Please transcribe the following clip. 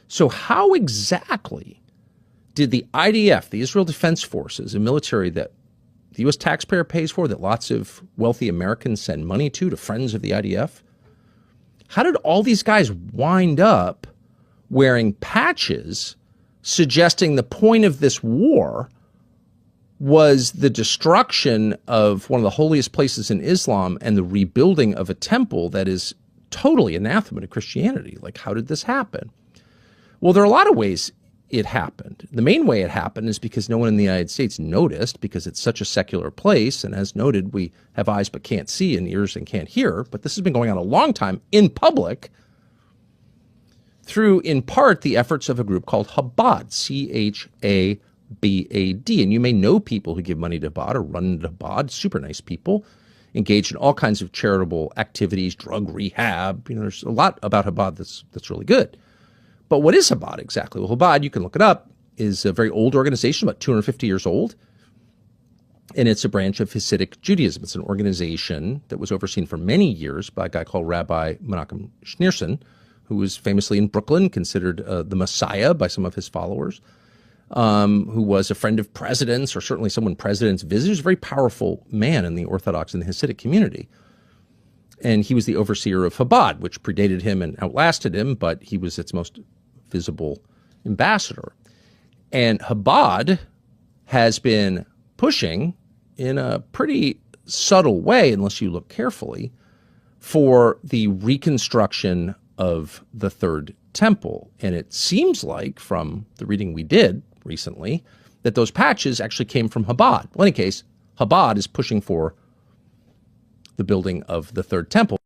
So how exactly did the IDF, the Israel Defense Forces, a military that the U.S. taxpayer pays for, that lots of wealthy Americans send money to friends of the IDF, how did all these guys wind up wearing patches suggesting the point of this war was the destruction of one of the holiest places in Islam and the rebuilding of a temple that is totally anathema to Christianity? Like, how did this happen? Well, there are a lot of ways it happened. The main way it happened is because no one in the United States noticed, because it's such a secular place. And as noted, we have eyes but can't see and ears and can't hear. But this has been going on a long time in public through, in part, the efforts of a group called Chabad, Chabad. And you may know people who give money to Chabad or run to Chabad, super nice people, engaged in all kinds of charitable activities, drug rehab. You know, there's a lot about Chabad that's really good. But what is Chabad exactly? Well, Chabad, you can look it up, is a very old organization, about 250 years old. And it's a branch of Hasidic Judaism. It's an organization that was overseen for many years by a guy called Rabbi Menachem Schneerson, who was famously in Brooklyn, considered the Messiah by some of his followers, who was a friend of presidents, or certainly someone presidents visited. He was a very powerful man in the Orthodox and the Hasidic community. And he was the overseer of Chabad, which predated him and outlasted him, but he was its most visible ambassador. And Chabad has been pushing in a pretty subtle way, unless you look carefully, for the reconstruction of the Third Temple. And it seems like, from the reading we did recently, that those patches actually came from Chabad. Well, in any case, Chabad is pushing for the building of the Third Temple.